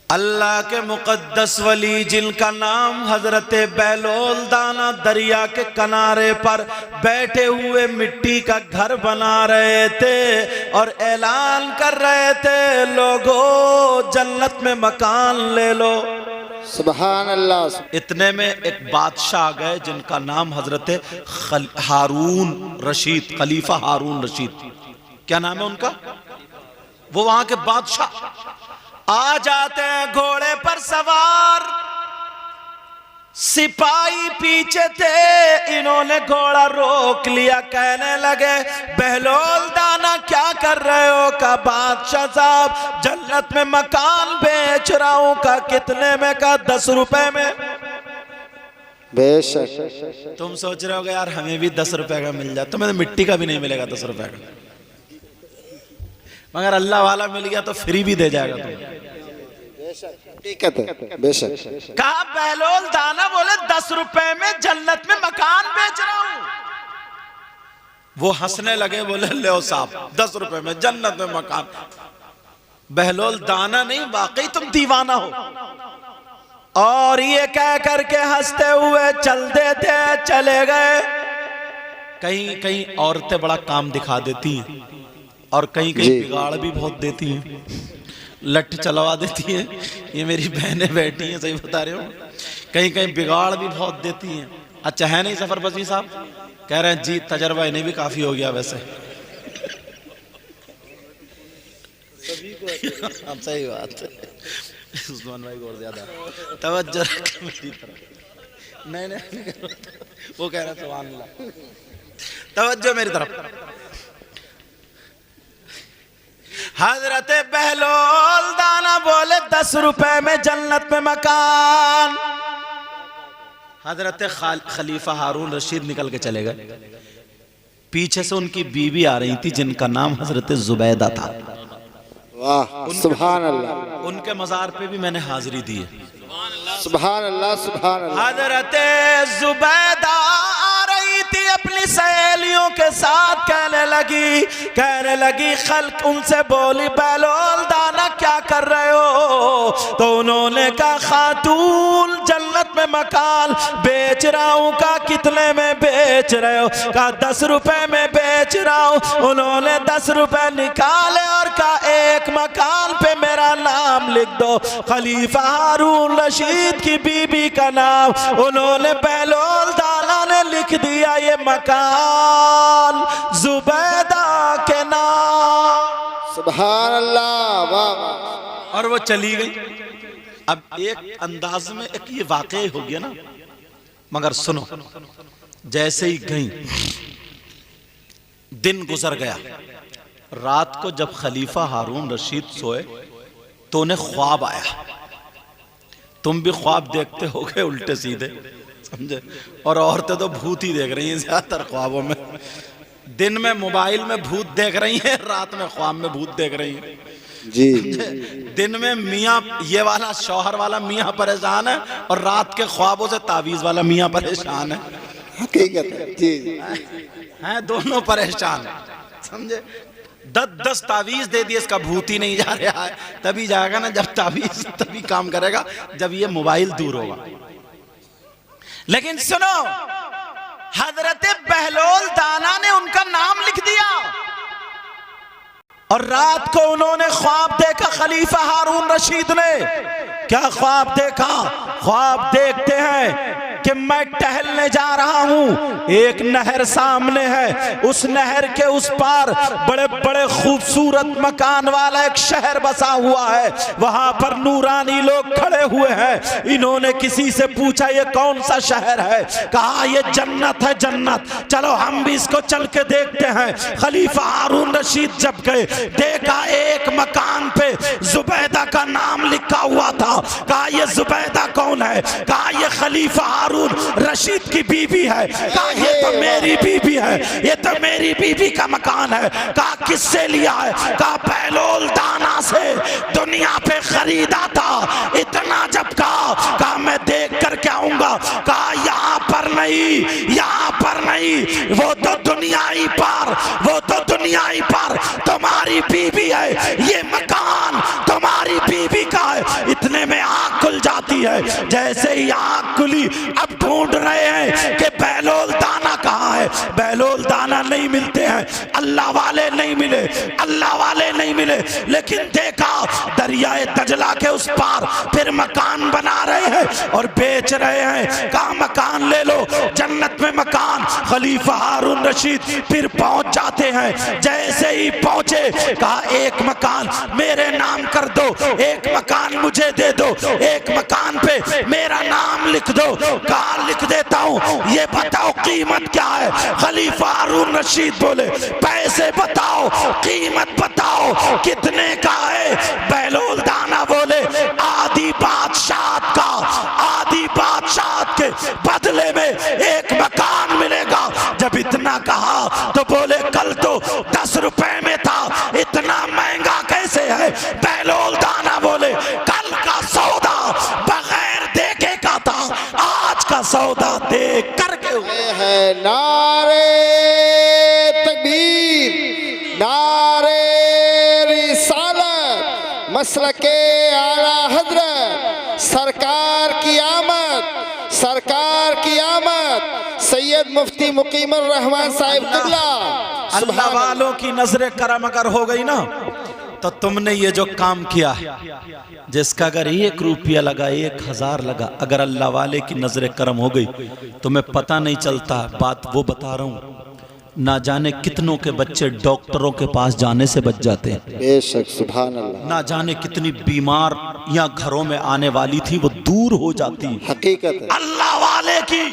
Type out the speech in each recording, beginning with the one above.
अल्लाह के मुक़द्दस वली जिनका नाम हजरत बहलोल दाना दरिया के किनारे पर बैठे हुए मिट्टी का घर बना रहे थे और ऐलान कर रहे थे, लोगों जन्नत में मकान ले लो। सुभान अल्लाह। इतने में एक बादशाह आ गए जिनका नाम हजरत हारून रशीद, खलीफा हारून रशीद, क्या नाम है उनका? वो वहां के बादशाह आ जाते हैं घोड़े पर सवार, सिपाही पीछे थे, इन्होंने घोड़ा रोक लिया, कहने लगे बहलोल दाना क्या कर रहे हो? का बादशाह साहब जन्नत में मकान बेच रहा हूं। का कितने में? का 10 रुपए में। बेशक। तुम सोच रहे होगे यार हमें भी 10 रुपए का मिल जाए, तुम्हें तो मिट्टी का भी नहीं मिलेगा 10 रुपए का, मगर अल्लाह वाला मिल गया तो फ्री भी दे जाएगा तुम्हें। बेशक। कहा बहलोल दाना बोले 10 रुपए में जन्नत में मकान बेच रहा हूं। वो हंसने लगे, बोले ले साहब 10 रुपए में जन्नत में मकान। बहलोल दाना नहीं, वाकई तुम दीवाना हो। और ये कह करके हंसते हुए चलते थे, चले गए। कहीं कहीं औरतें बड़ा काम दिखा देती हैं और कहीं कहीं बिगाड़ भी बहुत देती हैं, लट चलवा देती हैं। ये मेरी बहनें बैठी हैं, सही बता रहे हो। कहीं कहीं बिगाड़ भी बहुत देती हैं। अच्छा है नहीं सफर बसी साहब? कह रहे हैं जी तजर्बा इन्हें भी काफी हो गया वैसे। सही बात है उस्मान भाई को और ज्यादा तवज्जो रख मेरी तरफ। नहीं वो कह रहा है सुभान अल्लाह, तवज्जो मेरी तरफ। हजरत बहलोल दाना बोले 10 रुपए में जन्नत में मकान। हजरत खलीफा हारून रशीद निकल के चले गए। पीछे से उनकी बीवी आ रही थी जिनका नाम हजरत जुबैदा था। वाह सुभान अल्लाह। उनके मजार पे भी मैंने हाजिरी दी है। सुभान अल्लाह सुभान अल्लाह। हजरत जुबैदा आ रही थी अपनी सहेलियों के साथ, कहने लगी खल्क उनसे बोली बहलोल दाना क्या कर रहे हो? तो उन्होंने कहा खातून जन्नत में मकान बेच रहा हूं। का कितने में बेच रहे हो? का 10 रुपए में बेच रहा हूं। उन्होंने 10 रुपए निकाले और कहा एक मकान पे मेरा नाम लिख दो, खलीफा हारून रशीद की बीबी का नाम। उन्होंने बहलोल दाना ने लिख दिया ये मकान जुबैदा के नाम। सुभान अल्लाह। वाह। और वो चली गई। अब एक अंदाज में एक ये वाकई हो गया ना, मगर सुनो, जैसे ही गई दिन गुजर गया। रात को जब खलीफा हारून रशीद सोए तो उन्हें ख्वाब आया। तुम भी ख्वाब देखते होगे उल्टे सीधे, समझे? और औरतें तो भूत ही देख रही हैं ज्यादातर ख्वाबों में। दिन में मोबाइल में भूत देख रही हैं, रात में ख्वाब में भूत देख रही हैं जी। दिन में मियाँ ये वाला शौहर वाला मियाँ परेशान है और रात के ख्वाबों से तावीज वाला मियाँ परेशान है। हकीकत है जी। हैं दोनों परेशान, समझे? 10 तावीज दे दिए, इसका भूत ही नहीं जा रहा है। तभी जाएगा ना जब तावीज, तभी काम करेगा जब ये मोबाइल दूर होगा। लेकिन सुनो, हजरत बहलोल दाना ने उनका नाम लिख दिया और रात को उन्होंने ख्वाब देखा। खलीफा हारून रशीद ने क्या ख्वाब देखा? ख्वाब देखते हैं कि मैं टहलने जा रहा हूं, एक नहर सामने है, उस नहर के उस पार बड़े बड़े खूबसूरत मकान वाला एक शहर बसा हुआ है। वहां पर नूरानी लोग खड़े हुए हैं। इन्होंने किसी से पूछा ये कौन सा शहर है? कहा ये जन्नत है, जन्नत। चलो हम भी इसको चल के देखते हैं। खलीफा हारून रशीद जब गए, देखा एक मकान पे जुबैदा का नाम लिखा हुआ था। कहा ये जुबैदा कौन है? कहा ये खलीफा हारून रशीद की बीबी है। कहा ये तो मेरी बीबी है, ये तो मेरी बीबी का मकान है। कहा किससे लिया है? कहा बहलोल दाना से दुनिया पे खरीदा था। इतना जब कहा मैं देख कर के आऊंगा। कहा यहाँ पर नहीं, यहाँ पर नहीं, वो तो दुनिया ही पार, वो तो दुनिया ही पार तुम्हारी बीबी है, ये मकान तुम्हारी बीबी का है। इतने आती है। जैसे ही आँख खुली अब ढूंढ रहे हैं कि बहलोल दाना कहाँ है। बहलोल दाना नहीं मिलते हैं, अल्लाह वाले नहीं मिले, अल्लाह वाले नहीं मिले। लेकिन देखा दरियाए दजला के उस पार फिर मकान बना रहे हैं और बेच रहे हैं। कहा मकान ले लो, जन्नत में मकान। खलीफा हारून रशीद फिर पहुंच जाते हैं। जैसे ही पहुंचे कहा एक मकान मेरे नाम कर दो, एक मकान मुझे दे दो, एक मकान पे मेरा नाम लिख दो। कहा लिख देता हूं, ये बताओ कीमत क्या है। खलीफा हारून रशीद बोले पैसे बताओ, कीमत बताओ कितने का है। बहलोल दाना बोले आधी बादशाह का, आधी बादशाह के बदले में एक मकान मिलेगा। जब इतना कहा तो बोले कल तो 10 रुपए में था, इतना महंगा कैसे है। बहलोल दाना बोले कल का सौदा बगैर देखे का था, आज का सौदा देख करके हुए है। नारे तकबीर, नारे रिसालत, मसलके आला हजरत, सरकार की आमद, सरकार की आमद। सैयद मुफ्ती मुकीमुर रहमान साहिब किबला। अल्लाह वालों की नजरे करम अगर हो गई ना तो तुमने ये जो काम किया जिसका अगर 1 रुपया लगा, 1000 लगा, अगर अल्लाह वाले की नजरे करम हो गई तुम्हें पता नहीं चलता। बात वो बता रहा हूँ, ना जाने कितनों के बच्चे डॉक्टरों के पास जाने से बच जाते हैं। बेशक सुभान अल्लाह। ना जाने कितनी बीमार या घरों में आने वाली थी वो दूर हो जाती। हकीकत है। अल्लाह वाले की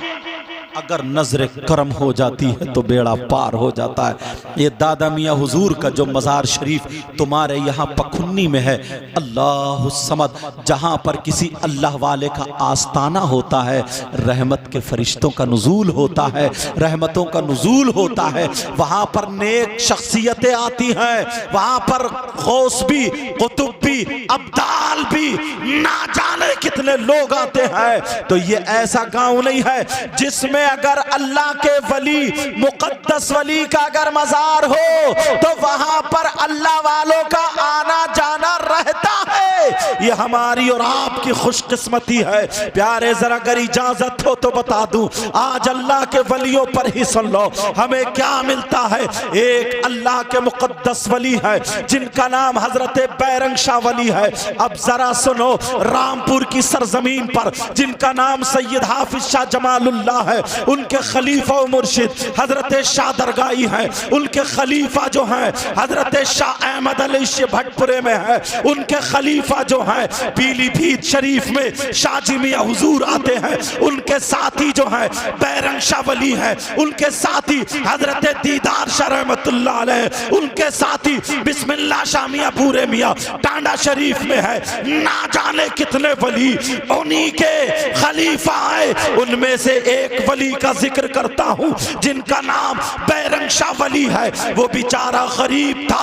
अगर नजर करम हो जाती है तो बेड़ा पार हो जाता है। ये दादा मियाँ हुजूर का जो मज़ार शरीफ तुम्हारे यहाँ पखुन्नी में है, अल्लाह समद, जहाँ पर किसी अल्लाह वाले का आस्ताना होता है, रहमत के फरिश्तों का नुज़ूल होता है, रहमतों का नुज़ूल होता है। वहाँ पर नेक शख्सियतें आती हैं, वहाँ पर गौस भी, कुतुब भी, अब्दाल भी, ना जाने कितने लोग आते हैं। तो ये ऐसा गांव नहीं है जिसमें अगर अल्लाह के वली, मुकद्दस वली का अगर मज़ार हो तो वहां पर अल्लाह वालों का आना जाना रहता है। ये हमारी और आपकी खुशकिस्मती है। प्यारे जरा अगर इजाजत हो तो बता दूं, आज अल्लाह के वलियों पर ही सुन लो हमें क्या मिलता है। एक अल्लाह के मुकद्दस वली है जिनका नाम हजरत बैरंग शाह वली है। अब जरा सुनो, रामपुर की सरजमीन पर जिनका नाम सैयद हाफिज शाह जमालुल्लाह है, उनके खलीफा और मुर्शिद हजरत शाह दरगाही हैं। उनके खलीफा जो हैं हजरत शाह अहमद अली भटपुरे में है। उनके खलीफा जो हैं पीलीभीत शरीफ में शाहजी मियाँ हुजूर आते हैं। उनके साथी जो हैं बैरंग शाह वली हैं। उनके साथी हजरत दीदार शाह रहमतुल्लाह अलैह, उनके साथी बिस्मिल्लाह शाह मियाँ पूरे मियाँ टांडा शरीफ में है। ना जाने कितने वली उन्हीं के खलीफा हैं। उनमें से एक वली का जिक्र करता हूं जिनका नाम बैरंग शाह वली है। वो बेचारा गरीब था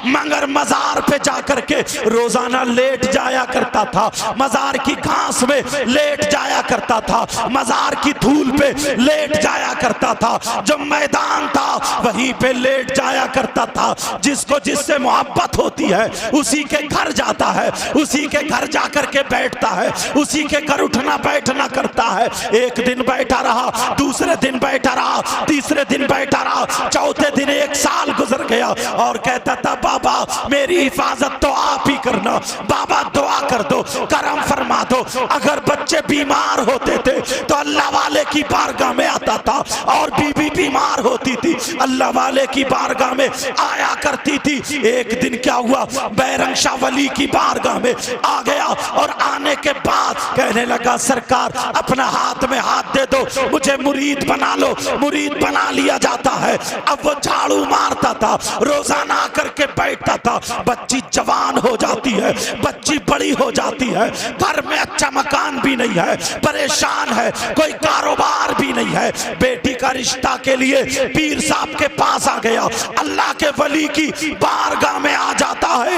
मगर मजार पे जाकर के रोजाना लेट जाया करता था, मजार की घास में लेट जाया करता था, मजार की धूल पे लेट जाया करता था, जो मैदान था वहीं पे लेट जाया करता था। जिसको जिससे मोहब्बत होती है उसी के घर जाता है, उसी के घर जाकर के बैठता है, उसी के घर उठना बैठना करता है। एक दिन बैठा रहा, दूसरे दिन बैठा रहा, तीसरे दिन बैठा रहा, चौथे दिन 1 साल गुजर गया और कहता था बाबा मेरी हिफाजत तो आप ही करना, बाबा दुआ कर दो, करम फरमा दो। अगर बच्चे बीमार होते थे तो अल्लाह वाले की बारगाह में आता था, और बीबी बीमार होती थी अल्लाह वाले की बारगाह में आया करती थी। एक दिन क्या हुआ, बैरंग शाह वली की बारगाह में आ गया और आने के बाद कहने लगा सरकार अपना हाथ में हाथ दे दो, मुझे मुरीद बना लो। मुरीद बना लिया जाता है। अब वो झाड़ू मारता था, रोजाना आकर के बैठता था। बच्ची जवान हो जाती है, बच्ची बड़ी हो जाती है, घर में अच्छा मकान भी नहीं है, परेशान है, कोई कारोबार भी नहीं है। बेटी का रिश्ता के लिए पीर साहब के पास आ गया, अल्लाह के वली की बारगाह में आ जाता है।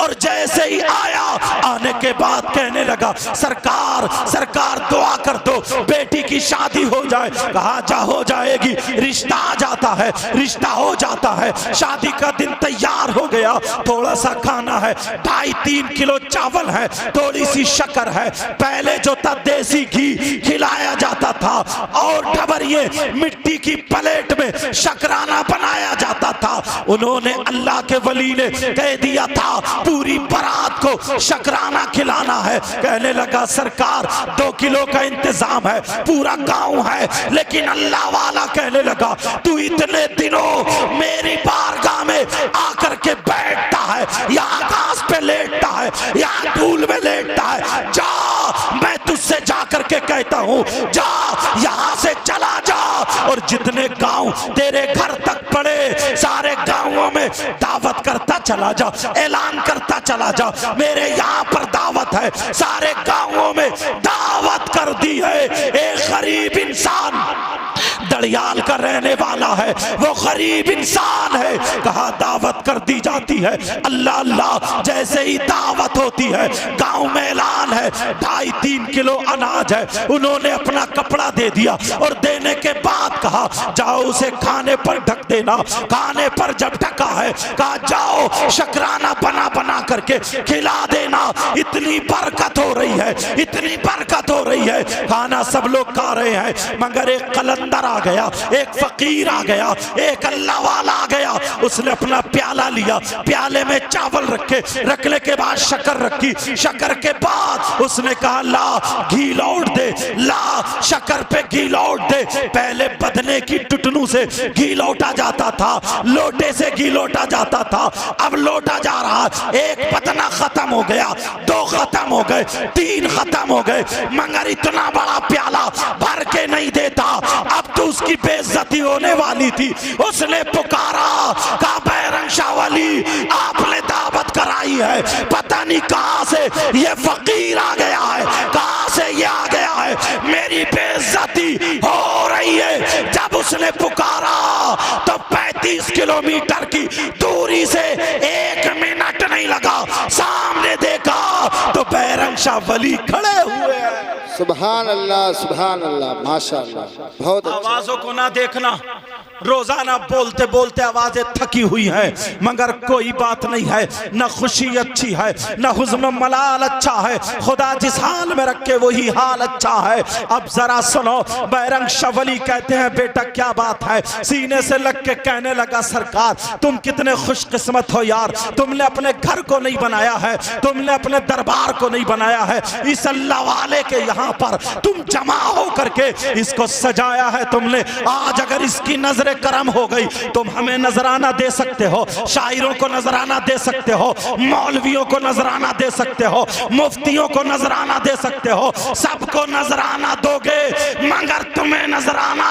और जैसे ही आया, आने के बाद कहने लगा सरकार सरकार दुआ कर दो बेटी की शादी हो जाए। कहा जा हो जाए। जाएगी, रिश्ता आ जाता है, रिश्ता हो जाता है, शादी का दिन तैयार हो गया, थोड़ा सा खाना है, 2.5-3 किलो चावल है, थोड़ी सी शक्कर है। पहले जो था देसी घी खिलाया जाता था और ढबरिए मिट्टी की प्लेट में शकराना बनाया जाता था। उन्होंने अल्लाह के वली ने कह दिया था पूरी बारात को शकराना खिलाना है। कहने लगा सरकार 2 किलो का इंतजाम है, पूरा गांव है। लेकिन अल्लाह वाला कहने लगा तू इतने दिनों मेरी बारगाह में आकर के बैठता है, या आकाश पे लेटता है, या धूल में लेटता है, जा मैं तुझसे जा करके कहता हूं जा, यहां से चला जा और जितने गांव तेरे घर तक पड़े सारे गांवों में दावत करता चला जा, ऐलान करता चला जा मेरे यहाँ पर दावत है। सारे गांवों में दावत कर दी है। एक गरीब इंसान दड़ियाल का रहने वाला है, वो गरीब इंसान है, कहा दावत कर दी जाती है। अल्लाह अल्लाह जैसे ही दावत होती है, गांव में ऐलान है, 2.5-3 किलो अनाज है। उन्होंने अपना कपड़ा दे दिया और देने के बाद कहा जाओ उसे खाने पर ढक देना। खाने पर जब ढका है कहा जाओ शकराना बना बना करके खिला देना। इतनी बरकत हो रही है, इतनी बरकत हो रही है, खाना सब लोग खा रहे हैं। मगर एक कलंदर आ गया, एक फकीर आ गया, एक अल्लाह वाला आ गया। उसने अपना प्याला लिया, प्याले में चावल रखे, रखने के बाद शक्कर रखी, शक्कर के बाद उसने कहा ला घी लौट दे, ला शक्कर पे घी लौट दे। पहले बदने की टुटनू से घी लौटा जाता था, लोटे से घी लौटा जाता था, अब लौटा जा रहा। एक बदना खत्म हो गया, 2 खत्म हो गए, 3 खत्म हो गए, मगर इतना बड़ा प्याला भर के नहीं देता। अब तो उसकी बेइज्जती होने वाली थी। उसने पुकारा कहा बैरंग शाह वली आपने दावत कराई है, पता नहीं कहां से ये फकीर आ गया है, कहां से ये आ गया है, मेरी बेइज्जती हो रही है। जब उसने पुकारा तो 35 किलोमीटर की दूरी से 1 मिनट नहीं लगा, सामने देखा तो बैरंग शाह वली खड़े हुए हैं। सुभान अल्लाह, सुभान अल्लाह, माशाअल्लाह, बहुत अच्छा। आवाजों को ना देखना, रोजाना बोलते बोलते आवाजें थकी हुई है, मगर कोई बात नहीं है। न खुशी अच्छी है, न हुज़्न मलाल अच्छा है, खुदा जिस हाल में रखे वही हाल अच्छा है। अब जरा सुनो, बैरंग शाह वली कहते हैं बेटा क्या बात है। सीने से लग के कहने लगा सरकार तुम कितने खुशकिस्मत हो यार, तुमने अपने घर को नहीं बनाया है, तुमने अपने दरबार को नहीं बनाया है, इस अल्लाह वाले के यहाँ पर तुम जमा हो करके इसको सजाया है तुमने। आज अगर इसकी नजर करम हो गई तुम हमें नजराना दे सकते हो, शायरों को नजराना दे सकते हो, मौलवियों को नजराना दे सकते हो, मुफ्तियों को नजराना दे सकते हो, सबको नजराना दोगे, मगर तुम्हें नजराना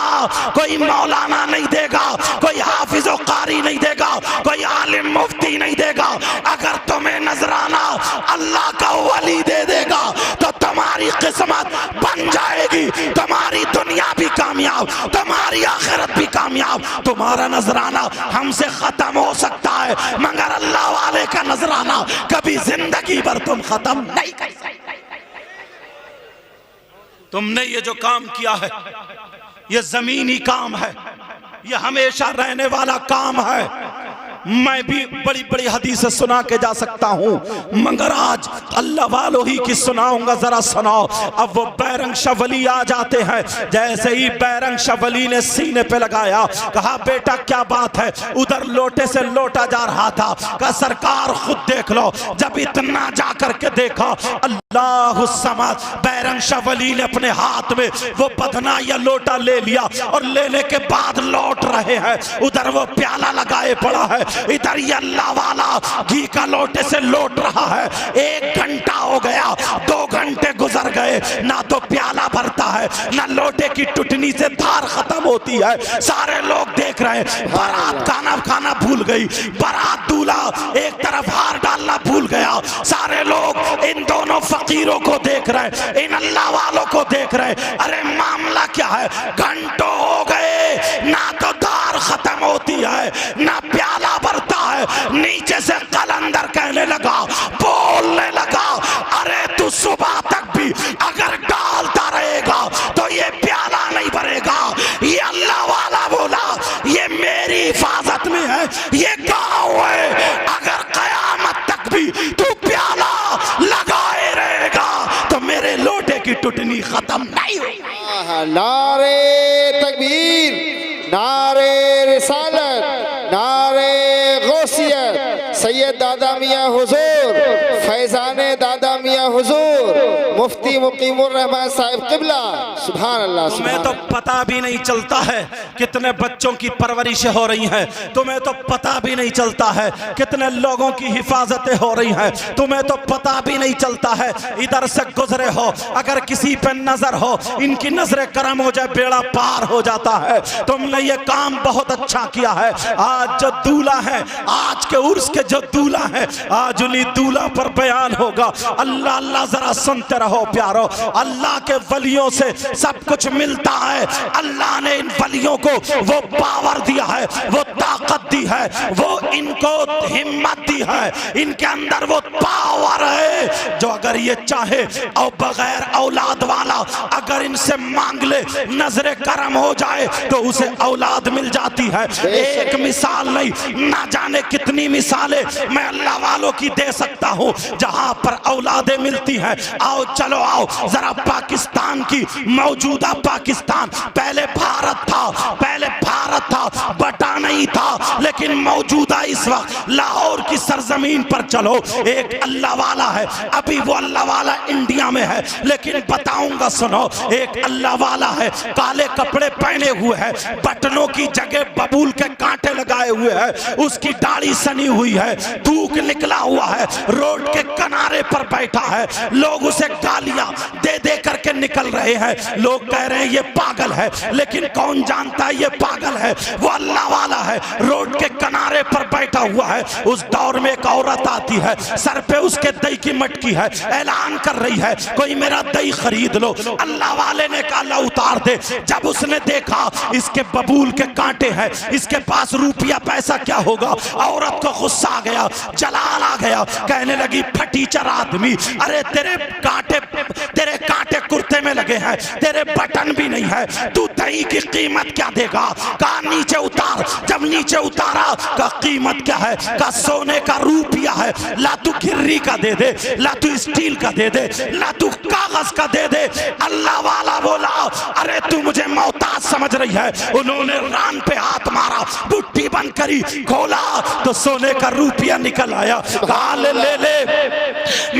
कोई मौलाना नहीं देगा, कोई हाफिज और कारी नहीं देगा, कोई आलिम मुफ्ती नहीं देगा। अगर तुम्हें नजराना अल्लाह का वली दे देगा तो तुम्हारी किस्मत बन जाएगी, तुम्हारी दुनिया भी कामयाब, तुम्हारी आखिरत भी कामयाब। तुम्हारा नजराना हमसे खत्म हो सकता है, मगर अल्लाह वाले का नजराना कभी जिंदगी भर तुम खत्म नहीं कर सकते। तुमने ये जो काम किया है ये जमीनी काम है, ये हमेशा रहने वाला काम है। मैं भी बड़ी बड़ी हदीसें सुना के जा सकता हूँ, मगर आज अल्लाह वालों ही की सुनाऊंगा, जरा सुनाओ। अब वो बैरंग शाह वली आ जाते हैं। जैसे ही बैरंग शाह वली ने सीने पे लगाया, कहा बेटा क्या बात है। उधर लोटे से लोटा जा रहा था, कहा सरकार खुद देख लो। जब इतना जा करके देखा अल्लाह समद, बैरंग शाह वली ने अपने हाथ में वो बदना या लोटा ले लिया और लेने के बाद लौट रहे हैं। उधर वो प्याला लगाए पड़ा है, इधर ये अल्लाह वाला घी का लोटे से लौट रहा है। 1 घंटा हो गया, 2 घंटे गुजर गए, ना तो प्याला भरता है, ना लोटे की टुटनी से धार खत्म होती है। सारे लोग देख रहे हैं, बारात खाना भूल गई, बारात दूल्हा एक तरफ हार डालना भूल गया। सारे लोग इन दोनों फकीरों को देख रहे हैं, इन अल्लाह वालों को देख रहे हैं। अरे मामला क्या है, घंटों हो गए, ना तो धार खत्म होती है, ना प्याला भरता है। नीचे से कलंदर कहने लगा, बोलने लगा, अरे तू सुबह तक भी अगर डालता रहेगा तो ये प्याला नहीं भरेगा। ये अल्लाह की टुटनी खत्म नहीं हुई। नारे तकबीर, नारे रिसालत, नारे गौसियत, सैयद दादा मियाँ हुजूर, फैजाने दादा मियाँ हुजूर, मुफ्ती मुकीमुर रहमान साहिब किबला। सुभान अल्लाह। तुम्हें तो पता भी नहीं चलता है कितने बच्चों की परवरिश हो रही है, तुम्हें तो पता भी नहीं चलता है कितने लोगों की हिफाजतें हो रही हैं, तुम्हें तो पता भी नहीं चलता है। इधर से गुजरे हो, अगर किसी पे नजर हो, इनकी नजरें करम हो जाए, बेड़ा पार हो जाता है। तुमने ये काम बहुत अच्छा किया है। आज जो दूल्हा है, आज के उर्स के जो दूल्हा है, आज उन्हीं दूल्हा पर बयान होगा। अल्लाह अल्लाह जरा सुनते रहो प्यारो, अल्लाह के वलियों से सब कुछ मिलता है। अल्लाह ने इन वलियों को वो पावर दिया है, वो ताकत दी है, वो इनको हिम्मत दी है, इनके अंदर वो पावर है जो अगर ये चाहे और बगैर औलाद वाला अगर इनसे मांग ले, नजरे करम हो जाए तो उसे औलाद मिल जाती है। एक मिसाल नहीं, ना जाने कितनी मिसालें मैं अल्लाह वालों की दे सकता हूँ जहां पर औलादें मिलती हैं। आओ चलो आओ जरा पाकिस्तान की, मौजूदा पाकिस्तान, पहले भारत था, पहले भारत था, बटा नहीं था, लेकिन मौजूदा इस वक्त लाहौर की सरजमीन पर चलो, एक अल्लाह वाला है। अभी वो अल्लाह वाला इंडिया में है, लेकिन बताऊंगा सुनो, एक अल्लाह वाला है, काले कपड़े पहने हुए है, बटनों की जगह बबूल के कांटे लगाए हुए है, उसकी दाढ़ी सनी हुई है, थूक निकला हुआ है, रोड के किनारे पर बैठा है, लोग उसे गालियां दे दे करके निकल रहे हैं, लोग कह रहे हैं ये पागल है, लेकिन कौन जानता है ये पागल है, वो अल्लाह वाला है, रोड के किनारे पर बैठा हुआ है। उस दौर में एक औरत आती है, सर पे उसके दही की मटकी है, ऐलान कर रही है कोई मेरा दही खरीद लो। अल्लाह वाले ने कहा ला उतार दे। जब उसने देखा इसके बबूल के कांटे हैं, इसके पास रुपया पैसा क्या होगा, औरत को गुस्सा आ गया, जलाल आ गया, कहने लगी फटीचर आदमी, अरे तेरे कांटे कुर्ते में लगे हैं, तेरे बटन भी नहीं है, तू दही की कीमत क्या देगा? कहा नीचे उतार। जब नीचे उतारा का कीमत क्या है? का सोने का रुपया है, ला तू गिर्री का दे दे, ला तू स्टील का दे दे, ला तू कागज का दे दे। अल्लाह वाला बोला अरे तू मुझे मोहताज समझ रही है? उन्होंने रान पे हाथ मारा, बुट्टी बंद करी, खोला तो सोने का रुपया निकल आया। कहा ले ले ले,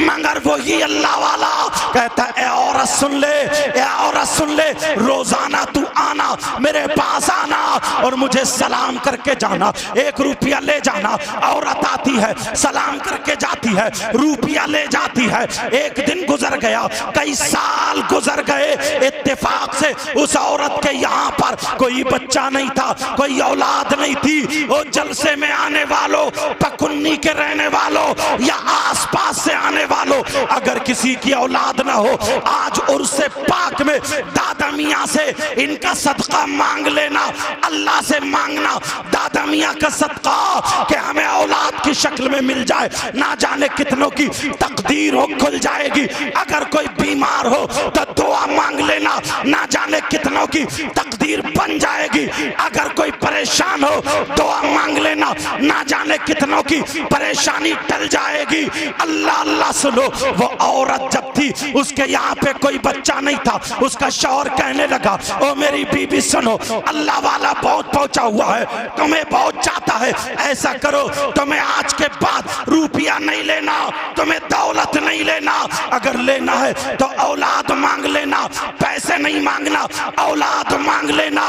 मगर वही अल्लाह वाला कहता है ए औरत सुन ले, ए औरत सुन ले, रोजाना तू आना मेरे पास आना और मुझे सलाम करके जाना, 1 रुपया ले जाना। औरत आती है, सलाम करके जाती है, रुपया ले जाती है। एक दिन गुजर गया, कई साल गुजर गए, इत्तेफाक से उस औरत के यहाँ पर कोई बच्चा नहीं था, कोई औलाद नहीं थी। वो जलसे में आने वालों, पकुन्नी के रहने वालों या आसपास से आने वालों, अगर किसी की औलाद ना हो, आज उर्से पाक में दादा मियाँ से इनका सदका मांग लेना, अल्लाह से मांगना दादा मियाँ का सदका कि हमें औलाद की शक्ल में मिल जाए। ना जाने कितनों की तकदीर हो खुल जाएगी। अगर कोई बीमार हो तो दुआ मांग लेना, ना जाने कितनों की तकदीर बन जाएगी। अगर कोई परेशान हो दुआ मांग लेना, ना जाने कितनों की परेशानी टल जाएगी। अल्लाह अल्लाह सुनो, वो औरत जब थी उसके यहाँ पे कोई बच्चा नहीं था, उसका शौहर कहने लगा ओ मेरी बीबी सुनो, अल्लाह वाला बहुत पहुंचा हुआ है, तुम्हें बहुत चाहता है, ऐसा करो तुम्हें आज के बाद रुपया नहीं लेना, तुम्हें दौलत नहीं लेना, अगर लेना है तो औलाद मांग लेना, पैसे नहीं मांगना, औलाद मांग लेना।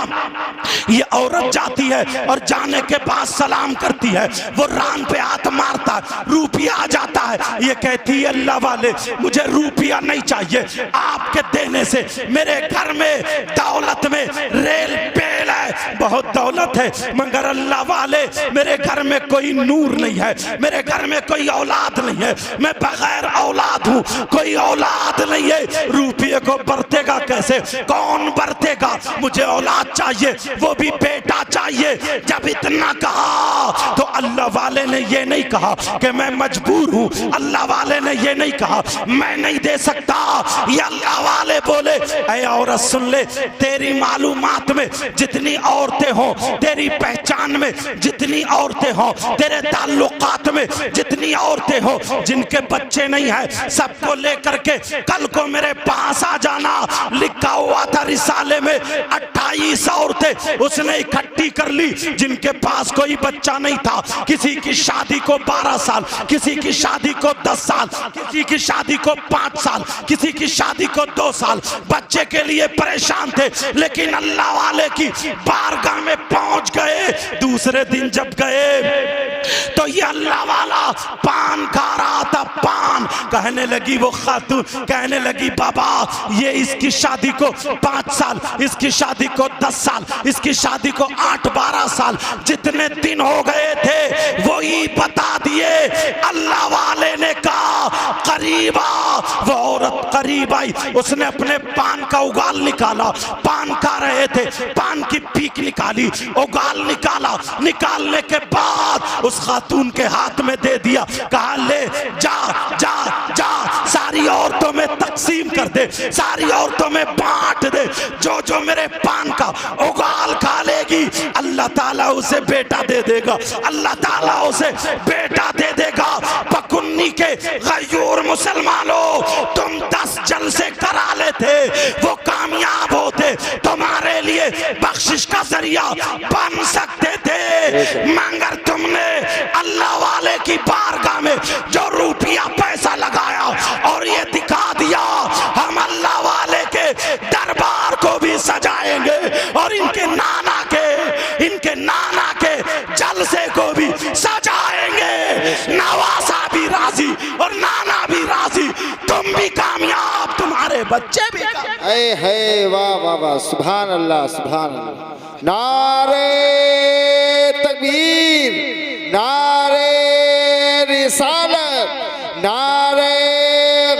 ये औरत जाती है और जाने के बाद सलाम करती है, वो रान पे हाथ मारता है, रुपया आ जाता है। ये कहती है अल्लाह वाले मुझे रुपया नहीं चाहिए, आपके देने से मेरे घर में दौलत में रेल पेल है, बहुत दौलत है, मगर अल्लाह वाले मेरे घर में कोई नूर नहीं है, मेरे घर में कोई औलाद नहीं है, मैं बगैर औलाद हूँ, कोई औलाद नहीं है। रुपये को बरतेगा कैसे? कौन बरतेगा? मुझे औलाद चाहिए, वो भी बेटा चाहिए। जब इतना कहा तो अल्लाह वाले ने ये नहीं कहा कि मैं मजबूर हूँ, अल्लाह वाले ने ये नहीं कहा मैं नहीं दे सकता, ये अल्लाह वाले बोले ऐ औरत सुन ले, तेरी मालूमात में जितनी औरतें हो, तेरी पहचान में जितनी औरतें हो, तेरे ताल्लुकात में जितनी औरतें हो, जिनके बच्चे नहीं है सबको लेकर के कल को मेरे पास आ जाना। लिखा हुआ था रिसाले में 28 औरतें उसने इकट्ठी कर ली जिनके पास कोई बच्चा नहीं था। किसी की शादी को 12 साल, किसी की शादी को 10 साल, किसी की शादी को 5 साल, किसी की शादी को 2 साल, बच्चे के लिए परेशान थे। लेकिन अल्लाह वाले की बारगाह में पहुंच गए। दूसरे दिन जब गए तो ये अल्लाह वाला पान खा रहा था, पान। कहने लगी वो खातून, कहने लगी बाबा ये इसकी शादी को 5 साल, इसकी शादी को 10 साल, इसकी शादी को 8-12 साल, जितने दिन हो गए थे वही बता दिए। अल्लाह वाले ने कहा करीब आ। वो औरत करीब आई, उसने अपने पान का उगाल निकाला, पान खा रहे थे, पान की पीक निकाली, उगाल निकाला, निकालने के बाद उस खातून के हाथ में दे दिया। कहा ले जा जा जा, सारी औरतों में तकसीम कर दे, सारी औरतों में बांट दे। जो जो मेरे पान का उगाल खा लेगी अल्लाह ताला उसे बेटा दे देगा, अल्लाह ताला उसे बेटा दे देगा। पकुन्नी के गयूर मुसलमानों, तुम 10 जलसे करा लेते वो कामयाब होते, तुम्हारे लिए बख्शिश का जरिया बन सकते थे, मगर तुमने अल्लाह वाले की बारगाह में जो रुपया पैसा लगाया और ये दिखा दिया हम अल्लाह वाले के दरबार को भी सजाएंगे और इनके नाना के जलसे को भी सजाएंगे। नवासा भी राजी और नाना भी राजी, तुम भी कामयाब, तुम्हारे बच्चे भी कामयाब। ऐ है वाह वाह वाह, सुभान अल्लाह सुभान अल्लाह। नारे तकबीर, नारे रिसालत, नारे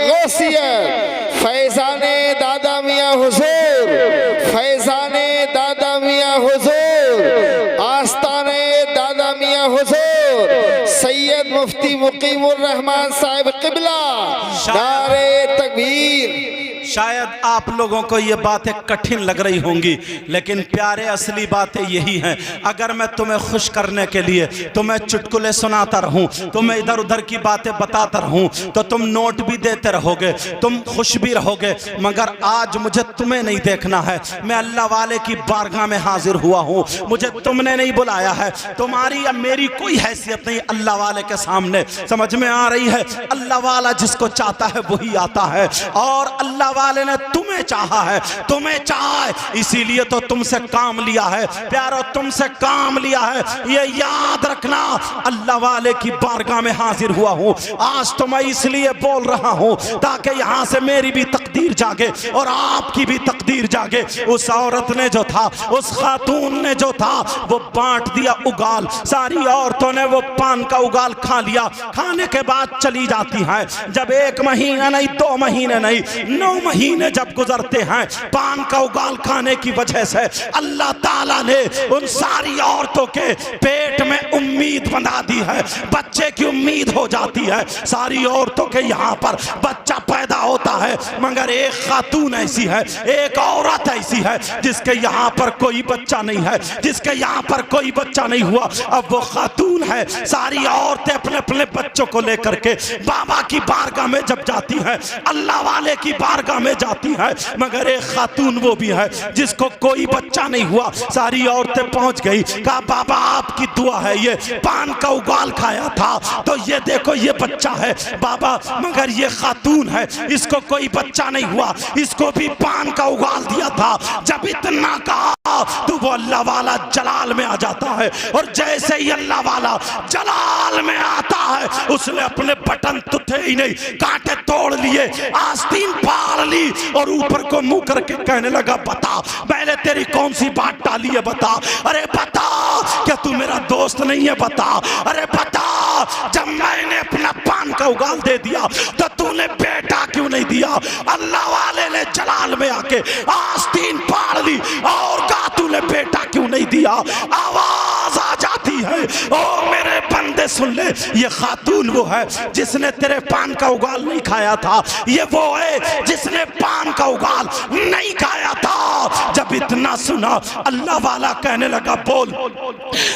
गौसियत, फैजाने दादा मियाँ हुजूर, फैजाने दादा मियाँ हुजूर, आस्ताने दादा मियाँ हुजूर, सैयद मुफ्ती मुकीमुर रहमान साहिब किबला। नारे तकबीर। शायद आप लोगों को ये बातें कठिन लग रही होंगी, लेकिन प्यारे असली बातें यही हैं। अगर मैं तुम्हें खुश करने के लिए तुम्हें चुटकुले सुनाता रहूं, तुम्हें इधर उधर की बातें बताता रहूं, तो तुम नोट भी देते रहोगे, तुम खुश भी रहोगे। मगर आज मुझे तुम्हें नहीं देखना है, मैं अल्लाह वाले की बारगाह में हाजिर हुआ हूं। मुझे तुमने नहीं बुलाया है, तुम्हारी या मेरी कोई हैसियत नहीं अल्लाह वाले के सामने। समझ में आ रही है? अल्लाह वाला जिसको चाहता है वही आता है, और अल्लाह वाले ने तुम्हें चाहा है, तुम्हें चाहा है, इसीलिए तो तुमसे काम लिया है प्यारो, तुमसे काम लिया है। ये याद रखना, अल्लाह वाले की बारगाह में हाजिर हुआ हूं। आज तो मैं इसलिए बोल रहा हूं ताकि यहां से मेरी भी तकदीर जागे और आपकी भी तकदीर जागे। उस औरत ने जो था, उस खातून ने जो था, वो बांट दिया उगाल। सारी औरतों ने वो पान का उगाल खा लिया। खाने के बाद चली जाती हैं। जब 1 महीना नहीं, 2 महीने नहीं, 9 महीने जब गुजरते हैं पान का उगाल खाने की वजह से, अल्लाह ताला ने उन सारी औरतों के पेट में उम्मीद बना दी है, बच्चे की उम्मीद हो जाती है। सारी औरतों के यहाँ पर बच्चा पैदा होता है, मगर एक खातून ऐसी है, एक औरत ऐसी है जिसके यहाँ पर कोई बच्चा नहीं है, जिसके यहाँ पर कोई बच्चा नहीं हुआ। अब वो खातून है, सारी औरतें अपने अपने बच्चों को लेकर के बाबा की बारगाह में जब जाती हैं, अल्लाह वाले की बारगाह में जाती है, मगर एक खातून वो भी है जिसको कोई बच्चा नहीं हुआ। सारी औरतें पहुंच गई, कहा बाबा आपकी दुआ है, ये पान का उगाल खाया था तो ये देखो ये बच्चा है बाबा, मगर ये खातून है, इसको कोई बच्चा नहीं हुआ, इसको भी पान का उगाल दिया था। जब इतना कहा तो वो अल्लाह वाला जलाल में आ जाता है, और जैसे ही अल्लाह वाला जलाल में आता है, उसने अपने बटन तो थे ही नहीं, कांटे तोड़ लिए, आस्तीन फाड़ ली और ऊपर को मुंह करके कहने लगा बता मैंने तेरी कौन सी बात टाली है, बता, अरे बता, क्या तू मेरा दोस्त नहीं है, बता, अरे बता, जब मैंने अपना पान का उगाल दे दिया तो तूने बेटा क्यों नहीं दिया? अल्लाह वाले ने जलाल में आके आस्तीन फाड़ ली और कहा तूने बेटा क्यों नहीं दिया? आवाज आ जाती है, ओ मेरे बंदे बंदे सुन ले, ये खातून वो है जिसने तेरे पान का उगाल नहीं खाया था, ये वो है जिसने पान का उगाल नहीं खाया था। जब इतना सुना अल्लाह वाला कहने लगा, बोल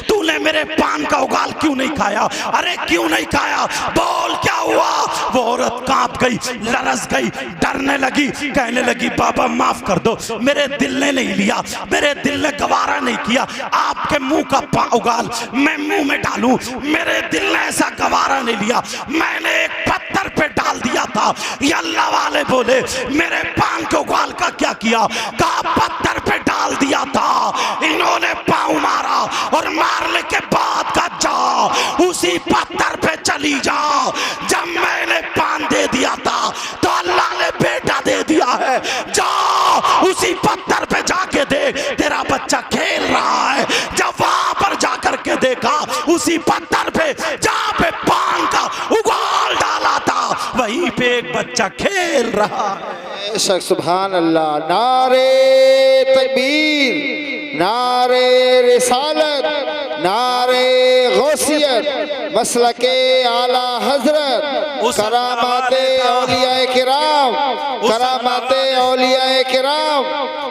तूने मेरे पान का उगाल क्यों नहीं खाया? अरे क्यों नहीं खाया, बोल क्या हुआ? वो औरत कांप गई, लरस गई, डरने लगी, कहने लगी बाबा माफ कर दो, मेरे दिल ने नहीं लिया, मेरे दिल ने गवारा नहीं किया आपके मुंह का उगाल मैं मुंह में डालूं, मेरे दिल ने ऐसा गवारा नहीं लिया, मैंने एक पत्थर पे डाल दिया था। ये अल्लाह वाले बोले मेरे पान के उगाल का क्या किया? कहा पत्थर पे डाल दिया था। इन्होंने पांव मारा और मारने के बाद का जा उसी पत्थर पे चली जा। जब मैंने पान दे दिया था तो अल्लाह ने बेटा दे दिया है, जा उसी पत्थर पे जाके देख तेरा बच्चा खेल रहा है। जब वहां पर जाकर के देखा उसी पत्थर पे जहां पे पान का उगाल डाला था वहीं पे एक बच्चा खेल रहा है। सुभान अल्लाह। नारे तकबीर, नारे रिसालत, नारे गौसियत, मसलके आला हजरत, करामाते औलियाए किराम, करामाते औलियाए किराम,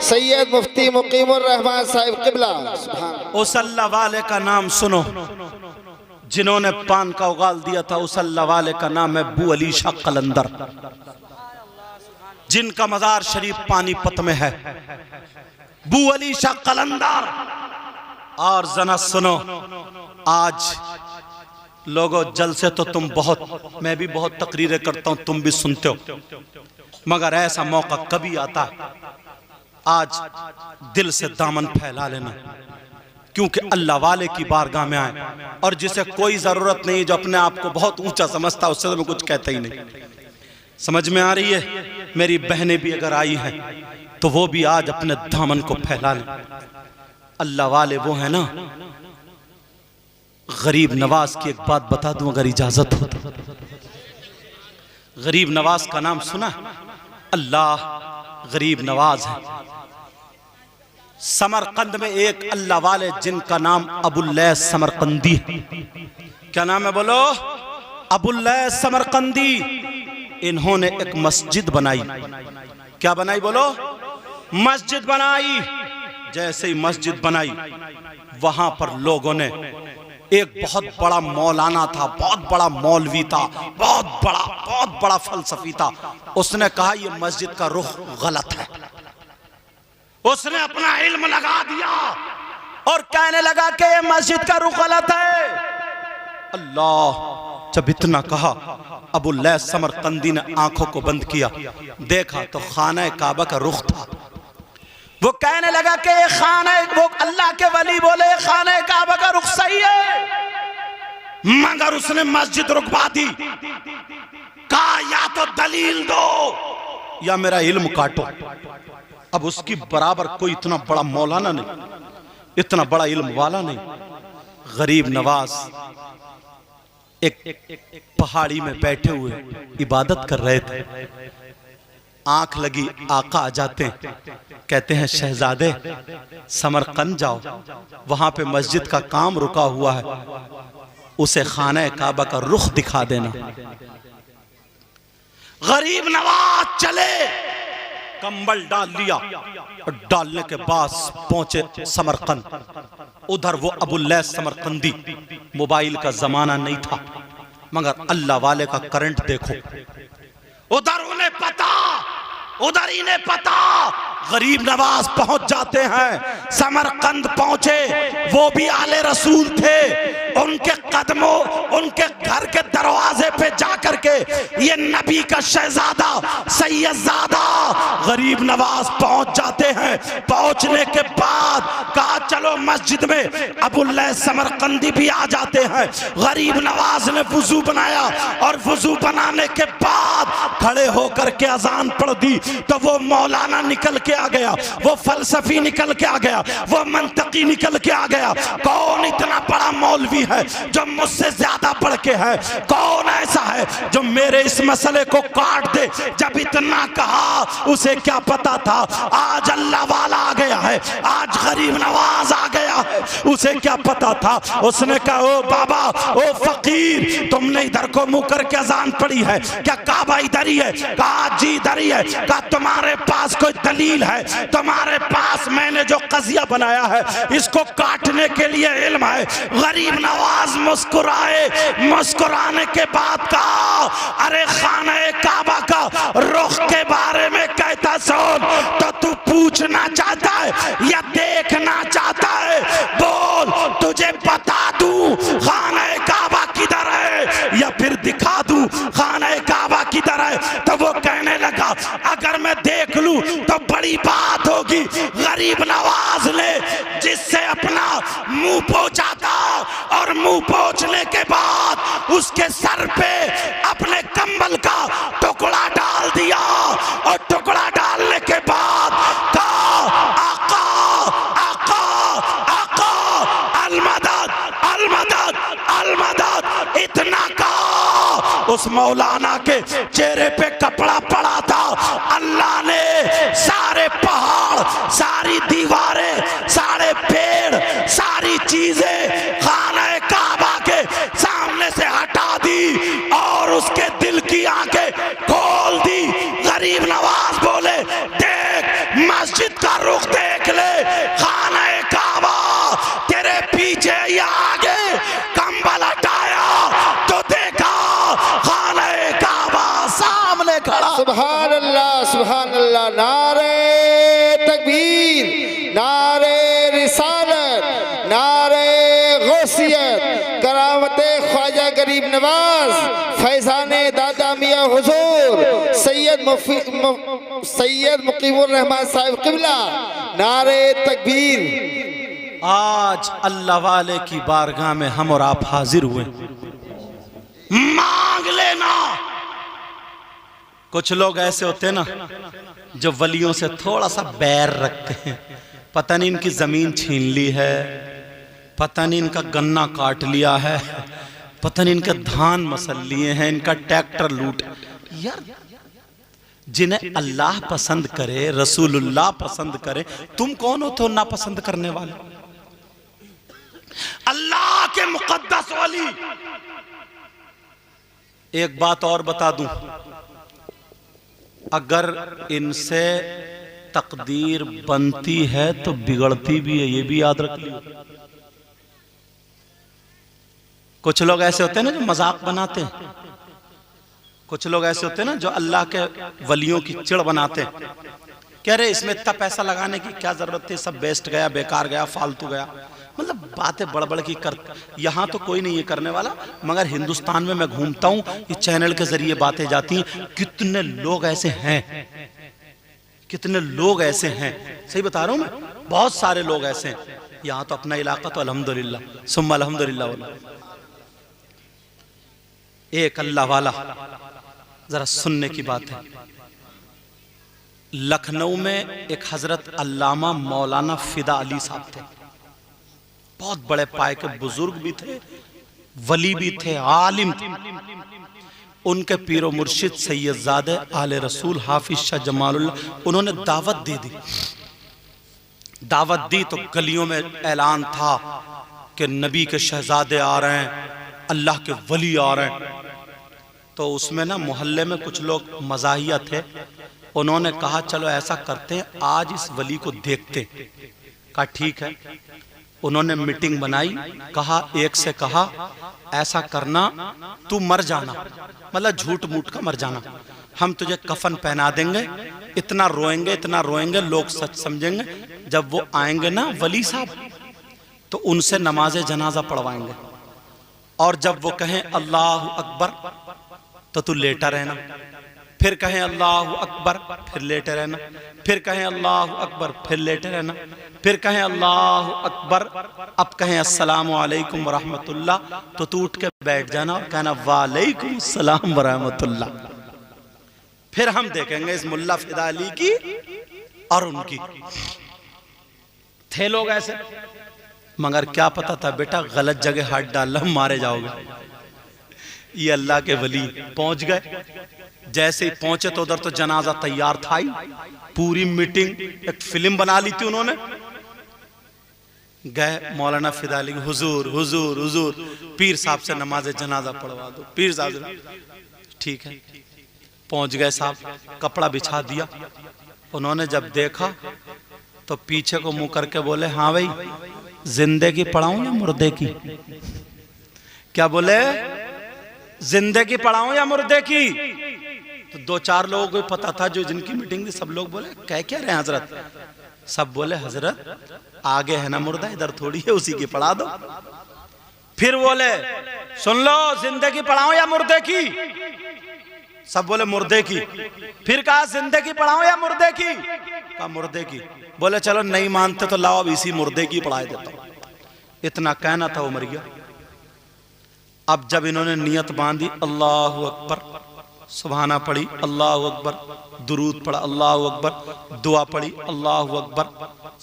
सैयद मुफ्ती मुकीमुर रहमान साहिब किबला। उस अल्लाह वाले का नाम सुनो जिन्होंने पान का उगाल दिया था। उस अल्लाह वाले का नाम है अबू अली शाह कलंदर, जिनका मजार शरीफ पानीपत में है। अबू अली शाह कलंदर। और जना सुनो, आज लोगों जलसे तो तुम बहुत, मैं भी बहुत तकरीरें करता हूं, तुम भी सुनते हो, मगर ऐसा मौका कभी आता है आज दिल से दामन फैला लेना, क्योंकि अल्लाह वाले की बारगाह में आए और जिसे कोई जरूरत नहीं, जो अपने आप को बहुत ऊंचा समझता है, उससे तो मैं कुछ कहता ही नहीं। समझ में आ रही है? मेरी बहनें भी अगर आई हैं तो वो भी आज अपने दामन को फैला लें। अल्लाह वाले वो है ना। गरीब नवाज की एक बात बता दूं अगर इजाजत हो तो। गरीब नवाज का नाम सुना है? अल्लाह गरीब नवाज है। समरकंद में एक अल्लाह वाले जिनका नाम अबुल्लैस समरकंदी है। क्या नाम है बोलो? अबुल्लैस समरकंदी। इन्होंने एक मस्जिद बनाई। क्या बनाई बोलो? मस्जिद बनाई। जैसे ही मस्जिद बनाई वहां पर लोगों ने, एक बहुत बड़ा मौलाना था, बहुत बड़ा मौलवी था, बहुत बड़ा फलसफी था, उसने कहा यह मस्जिद का रुख गलत है। उसने अपना इल्म लगा दिया और कहने लगा कि ये मस्जिद का रुख गलत है। अल्लाह, जब इतना कहा अबुल्लैस समरकंदी ने आंखों को बंद किया, देखा तो खाना काबा का रुख था। वो कहने लगा कि ये खाना, वो अल्लाह के वली बोले खाना काबा का रुख सही है, मगर उसने मस्जिद रुकवा दी। कहा या तो दलील दो या मेरा इल्म काटो। अब उसकी बराबर कोई इतना बड़ा मौलाना नहीं, इतना बड़ा इल्म वाला नहीं। गरीब नवाज एक पहाड़ी में बैठे हुए इबादत कर रहे थे। आंख लगी, आका आ जाते हैं, कहते हैं शहजादे समरकंद जाओ, वहां पे मस्जिद का काम रुका हुआ है, उसे खाना काबा का रुख दिखा देना। गरीब नवाज चले, कंबल डाल लिया और डालने के बाद पहुंचे समरकंद। उधर वो अबुल्लैस समरकंदी, मोबाइल का जमाना नहीं था, मगर अल्लाह वाले का करंट देखो। उधर उन्हें पता, उधर इन्हें पता, गरीब नवाज पहुंच जाते हैं। समरकंद पहुंचे, वो भी आले रसूल थे। उनके कदमों, उनके घर के दरवाजे पे जाकर के ये नबी का शहजादा सैयदजादा गरीब नवाज पहुंच जाते हैं। पहुंचने के बाद कहा चलो मस्जिद में। अबुल्लैस समरकंदी भी आ जाते हैं। गरीब नवाज ने वुजू बनाया और वुजू बनाने के बाद खड़े होकर के अजान पढ़ दी तो वो मौलाना निकल के आ गया, वो फलसफी निकल के आ गया, वो मंतकी निकल के आ गया। कौन इतना बड़ा मौलवी है जो मुझसे ज्यादा पढ़ के है? कौन ऐसा है जो मेरे इस मसले को काट दे? जब इतना कहा उसे क्या पता था आज अल्लाह वाला आ गया है, आज गरीब नवाज आ गया है। उसे क्या पता था। उसने कहा ओ बाबा, ओ फकीर, तुमने इधर को मुंह करके अजान पड़ी है क्या? काबा इधर ही है? कहा जी इधर ही है। कहा तुम्हारे पास कोई दलील है? तुम्हारे पास मैंने जो कज़िया बनाया है इसको काटने के लिए इल्म है? गरीब नवाज मुस्कुराए, मुस्कुराने के बाद कहा अरे खाना काबा का रुख के बारे में कहता सुन, तो तू पूछना चाहता है या देखना चाहता है? बोल, तुझे बता दूं खाना काबा किधर है या फिर दिखा दूं खाना काबा किधर है? तो वो कहने लगा अगर मैं देख लूं तो बड़ी बात होगी। गरीब नवाज ने जिससे अपना मुंह पोंछा था और मुंह पोंछने के बाद उसके सर पे अपने कंबल का टुकड़ा डाल दिया और टुकड़ा डालने के बाद कहा आका आका आका अलमदद अलमदद अलमदद, इतना कहा उस मौलाना के चेहरे पे कपड़ा पड़ा था। अल्लाह ने सारे पहाड़, सारी दीवारें, सारे पेड़, सारी चीजें खाना काबा के सामने से हटा दी और उसके दिल की आंखें खोल दी। गरीब नवाज बोले देख, मस्जिद का रुख देख ले, खाना काबा तेरे पीछे या आगे। कंबल हटाया तो देखा खाना काबा सामने खड़ा। सुभान अल्लाह, सुभान अल्लाह। नारे तकबीर, नारे रिसालत, नारे गौसियत, करामते ख्वाजा गरीब नवाज, फैजाने दादा मियाँ हुजूर, सैयद मुकीमुर रहमान साहिब किबला। नारे तकबीर। आज अल्लाह वाले की बारगाह में हम और आप हाजिर हुए, मांग लेना। कुछ लोग ऐसे होते हैं ना जो वलियों से थोड़ा सा बैर रखते हैं। पता नहीं इनकी जमीन छीन ली है, पता नहीं इनका गन्ना काट लिया है, पता नहीं इनके धान मसल लिए हैं, इनका ट्रैक्टर लूट। यार जिन्हें अल्लाह पसंद करे, रसूलुल्लाह पसंद करे, तुम कौन हो तो ना पसंद करने वाले? अल्लाह के मुकद्दस वली। एक बात और बता दूं, अगर इनसे तकदीर बनती है तो बिगड़ती भी है, ये भी याद रख लियो। कुछ लोग ऐसे होते हैं ना जो मजाक बनाते हैं, कुछ लोग ऐसे होते हैं ना जो अल्लाह के वलियों की चिड़ बनाते हैं। कह रहे इसमें इतना पैसा लगाने की क्या जरूरत थी, सब वेस्ट गया, बेकार गया, फालतू गया। मतलब बातें बड़बड़ की कर। यहाँ तो कोई नहीं ये करने वाला, मगर हिंदुस्तान में मैं घूमता हूँ, ये चैनल के जरिए बातें जाती हैं। कितने लोग ऐसे हैं, कितने लोग ऐसे हैं, सही बता रहा हूँ मैं, बहुत सारे लोग ऐसे हैं। यहाँ तो अपना इलाका तो अल्हम्दुलिल्लाह सुम्मा अल्हम्दुलिल्लाह वाला। एक अल्लाह वाला, जरा सुनने की बात है। लखनऊ में एक हजरत अल्लामा मौलाना फिदा अली साहब थे, बहुत बड़े पाए के बुजुर्ग भी थे, वली भी थे, आलिम थे। उनके पीरो मुर्शिद सैयदजादे आले रसूल हाफिज शाह जमालुल्लाह, उन्होंने दावत दे दी। दावत दी तो गलियों में ऐलान था कि नबी के शहजादे आ रहे हैं, अल्लाह के वली आ रहे हैं। तो उसमें ना मोहल्ले में कुछ लोग मजाहिया थे, उन्होंने कहा चलो ऐसा करते हैं, आज इस वली को देखते। कहा ठीक है। उन्होंने मीटिंग बनाई, कहा एक से कहा ऐसा करना, तू मर जाना, मतलब झूठ मूठ का मर जाना, हम तुझे कफन पहना देंगे, इतना रोएंगे इतना रोएंगे, लोग सच समझेंगे। जब वो आएंगे ना वली साहब, तो उनसे नमाज जनाजा पढ़वाएंगे, और जब वो कहें अल्लाह अकबर तो तू लेटा रहना, फिर कहें अल्लाह अकबर फिर लेटे रहना, फिर कहें अल्लाह अकबर फिर लेटे रहना, फिर कहें अल्लाह अकबर, अब कहें अस्सलामु अलैकुम वरहमतुल्लाह, तो तू उठ के बैठ जाना और कहना वालेकुम अस्सलाम वरहमतुल्लाह। फिर हम देखेंगे इस मुल्ला फिदा अली की और उनकी। थे लोग ऐसे, मगर क्या पता था बेटा गलत जगह हाथ डाल, मारे जाओगे। ये अल्लाह के वली पहुंच गए, जैसे ही पहुंचे तो उधर तो जनाजा तैयार था ही, पूरी मीटिंग एक फिल्म बना ली थी उन्होंने। गए मौलाना फिदा अली, हुजूर हुजूर हुजूर पीर साहब से नमाज जनाजा पढ़वा दो। पीर साहब ठीक है, पहुंच गए साहब, कपड़ा बिछा दिया। उन्होंने जब देखा तो पीछे को मुंह करके बोले, हाँ भाई जिंदे की पढ़ाऊं या मुर्दे की? क्या बोले, जिंदे की पढ़ाऊं या मुर्दे की? तो दो चार लोगों को पता था जो जिनकी मीटिंग थी, सब लोग बोले क्या रहे हैं हजरत? सब बोले हजरत आगे है ना मुर्दा, इधर थोड़ी है, उसी की पढ़ा दो। फिर बोले सुन लो, जिंदे की पढ़ाऊं या मुर्दे की? सब बोले मुर्दे की। फिर कहा जिंदे की पढ़ाऊं या मुर्दे की? कहा मुर्दे की। बोले चलो नहीं मानते तो लाओ अब इसी मुर्दे की पढ़ाई देता हूं। इतना कहना था वो मर गया। अब जब इन्होंने नियत बांधी, अल्लाह अकबर, सुभाना पढ़ी, अल्लाह अकबर, दुरूद पढ़ा, अल्लाह अकबर, दुआ पढ़ी, अल्लाह अकबर,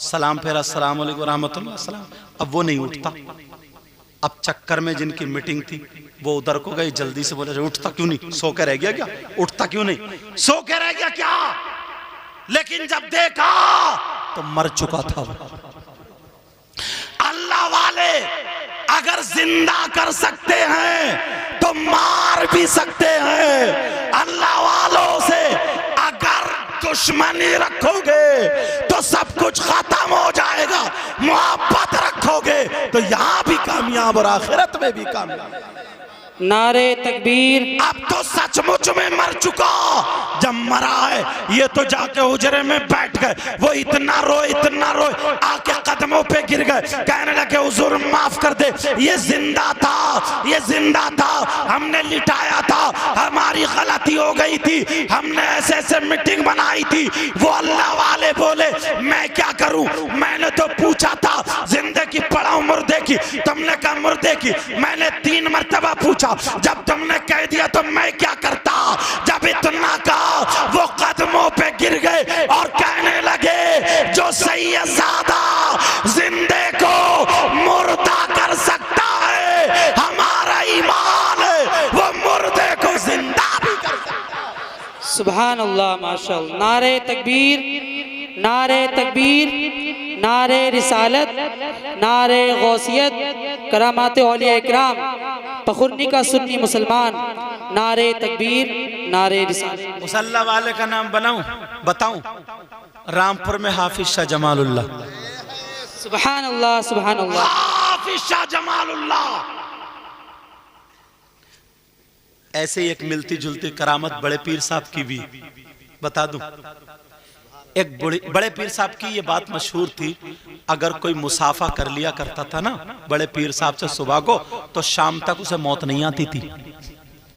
सलाम फेरा, अस्सलाम वालेकुम रहमतुल्लाह सलाम। अब वो नहीं उठता। अब चक्कर में जिनकी मीटिंग थी वो उधर को गई, जल्दी से बोले उठता क्यों नहीं? सो के रह गया क्या? उठता क्यों नहीं? सो के रह गया क्या? लेकिन जब देखा तो मर चुका था वो। अल्लाह वाले अगर जिंदा कर सकते हैं तो मार भी सकते हैं। अल्लाह वालों से अगर दुश्मनी रखोगे तो सब कुछ खत्म हो जाएगा, मोहब्बत रखोगे तो यहां भी कामयाब और आखिरत में भी कामयाब। नारे तकबीर। अब तो सचमुच में मर चुका। जब मरा है ये तो जाके हुजरे में बैठ गए, वो इतना रोए आके कदमों पे गिर गए, कहने लगे हुजूर माफ कर दे, ये जिंदा था, ये जिंदा था, हमने लिटाया था, हमारी गलती हो गई थी, हमने ऐसे ऐसे मीटिंग बनाई थी। वो अल्लाह वाले बोले मैं क्या करूं, मैंने तो पूछा था जिंदे की पढ़ाऊं मुर्दे की, तुमने कहा मुर्दे की। मैंने 3 मरतबा पूछा, जब तुमने कह दिया तो मैं क्या करता। जब इतना कहा वो कदमों पे गिर गए और कहने लगे जो सैयदजादा जिंदे को मुर्दा कर सकता है, हमारा ईमान है वो मुर्दे को जिंदा भी कर सकता है। सुभान अल्लाह, माशाअल्लाह। नारे तकबीर, नारे तकबीर, नारे रिसालत, नारे गौसियत, करामात औलिया इकराम, फखुरनी का सुन्नी मुसलमान, नारे तकबीर, नारे रिसालत। मुसल्ला वाले का नाम बताऊं? रामपुर में हाफिज शाह जमालुल्लाह। सुभान अल्लाह, सुभान अल्लाह। हाफिज शाह जमालुल्लाह। ऐसे ही एक मिलती जुलती करामत बड़े पीर साहब की भी बता दूं। एक बड़े पीर साहब की ये बात मशहूर थी, अगर कोई मुसाफा कर लिया करता था ना बड़े पीर साहब से सुबह को, तो शाम तक उसे मौत नहीं आती थी।